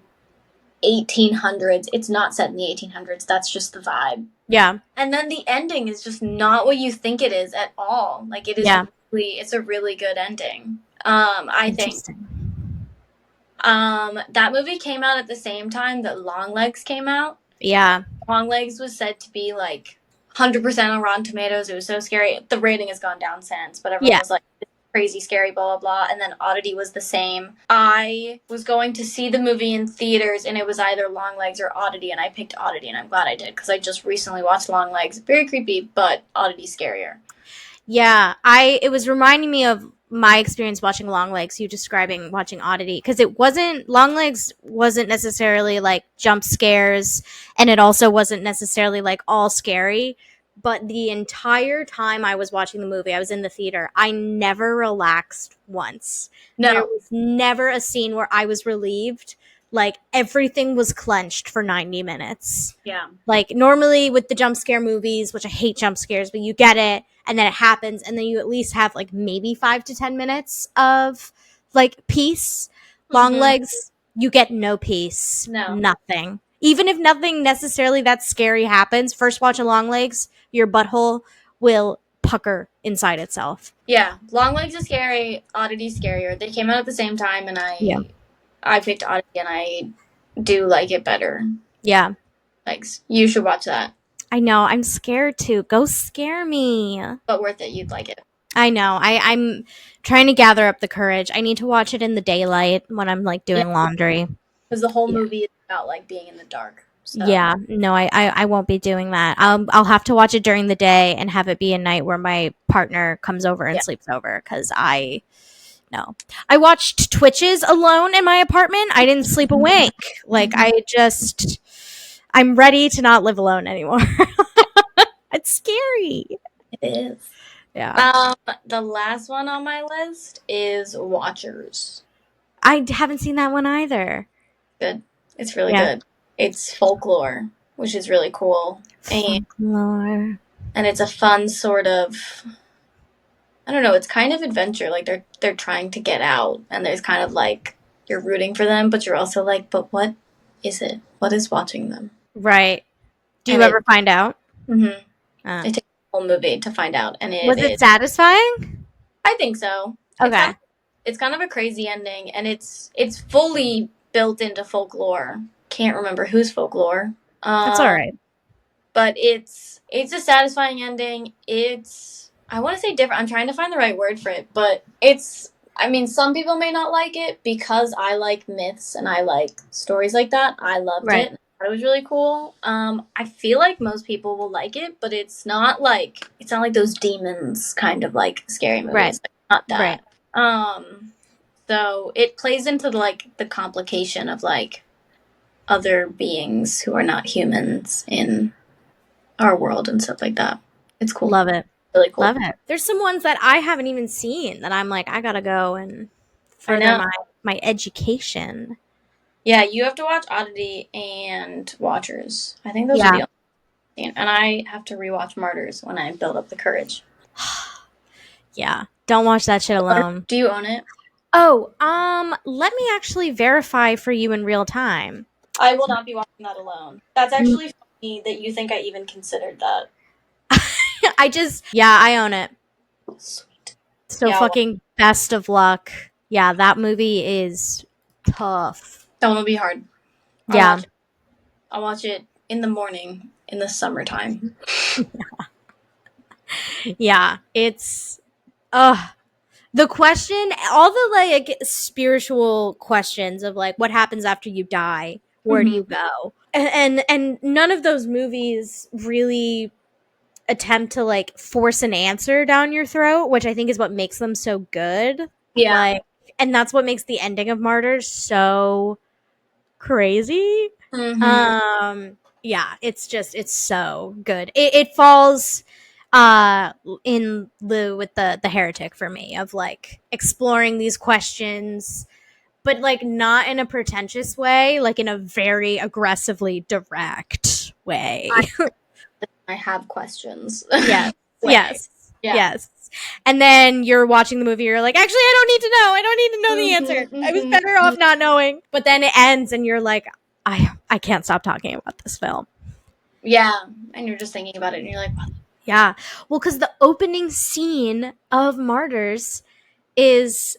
1800s. It's not set in the 1800s. That's just the vibe. Yeah. And then the ending is just not what you think it is at all. Like it is it's a really good ending. I think. That movie came out at the same time that Longlegs came out. Yeah. Longlegs was said to be like 100% on Rotten Tomatoes. It was so scary. The rating has gone down since, but everyone was like, it's crazy scary, blah, blah, blah. And then Oddity was the same. I was going to see the movie in theaters, and it was either Longlegs or Oddity, and I picked Oddity, and I'm glad I did, because I just recently watched Longlegs. Very creepy, but Oddity scarier. Yeah, it was reminding me of my experience watching Longlegs, you describing watching Oddity, because Longlegs wasn't necessarily like jump scares, and it also wasn't necessarily like all scary, but the entire time I was watching the movie, I was in the theater, I never relaxed once. No. There was never a scene where I was relieved. Like, everything was clenched for 90 minutes. Yeah. Like, normally with the jump scare movies, which I hate jump scares, but you get it, and then it happens, and then you at least have, like, maybe 5 to 10 minutes of, like, peace. Longlegs, you get no peace. No. Nothing. Even if nothing necessarily that scary happens, first watch a Longlegs, your butthole will pucker inside itself. Yeah. Longlegs is scary. Oddity's scarier. They came out at the same time, and I picked Oddity, and I do like it better. Yeah. Like, you should watch that. I know. I'm scared to. Go scare me. But worth it. You'd like it. I know. I'm trying to gather up the courage. I need to watch it in the daylight when I'm, like, doing laundry. Because the whole movie is about, like, being in the dark. So. Yeah. No, I won't be doing that. I'll have to watch it during the day and have it be a night where my partner comes over and sleeps over, because No. I watched Twitches alone in my apartment. I didn't sleep awake. Like, I'm ready to not live alone anymore. It's scary. It is. Yeah. The last one on my list is Watchers. I haven't seen that one either. Good. It's really good. It's folklore, which is really cool. Folklore. And it's a fun sort of I don't know, it's kind of adventure. Like they're trying to get out, and there's kind of like you're rooting for them, but you're also like, but what is it? What is watching them? Right. Do you And ever find out? it Uh, takes a whole movie to find out, and it was it is. satisfying? I think so. Okay. It's kind of a crazy ending, and it's fully built into folklore. Can't remember whose folklore. That's all right. But it's a satisfying ending. It's, I want to say different. I'm trying to find the right word for it, but it's, I mean, some people may not like it because I like myths and I like stories like that. I loved Right. it. It was really cool. I feel like most people will like it, but it's not like those demons kind of like scary movies. Right. Like, not that. Right. So it plays into like the complication of like other beings who are not humans in our world and stuff like that. It's cool. Love it. Really cool. Love it. There's some ones that I haven't even seen that I'm like, I gotta go and further my education. Yeah, you have to watch Oddity and Watchers. I think those are the only things. And I have to rewatch Martyrs when I build up the courage. Yeah. Don't watch that shit alone. Do you own it? Oh, let me actually verify for you in real time. I will not be watching that alone. That's actually funny that you think I even considered that. I own it. Sweet. So Yeah, fucking best of luck. Yeah, that movie is tough. that one will be hard. I'll watch it in the morning in the summertime. Yeah, it's the question, all the like spiritual questions of like what happens after you die, where do you go? And none of those movies really attempt to like force an answer down your throat, which I think is what makes them so good. Yeah. Like, and that's what makes the ending of Martyrs so crazy. Yeah, it's so good. It falls in lieu with the Heretic for me, of like exploring these questions, but like not in a pretentious way, like in a very aggressively direct way. I have questions. Yes. Yes. And then you're watching the movie, you're like, actually, I don't need to know the answer. I was better off not knowing. But then it ends and you're like, I can't stop talking about this film. Yeah. And you're just thinking about it and you're like, what? Yeah. Well, because the opening scene of Martyrs is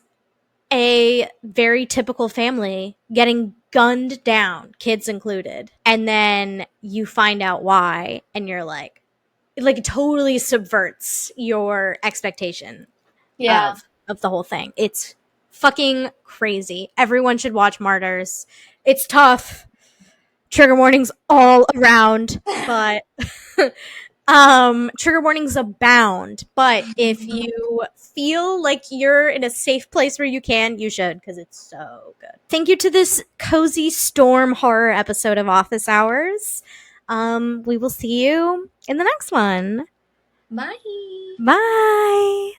a very typical family getting gunned down, kids included. And then you find out why, and you're like it totally subverts your expectation of the whole thing. It's fucking crazy. Everyone should watch Martyrs. It's tough. Trigger warnings all around, but trigger warnings abound. But if you feel like you're in a safe place where you can, you should, because it's so good. Thank you to this cozy storm horror episode of Office Hours. We will see you in the next one. Bye. Bye.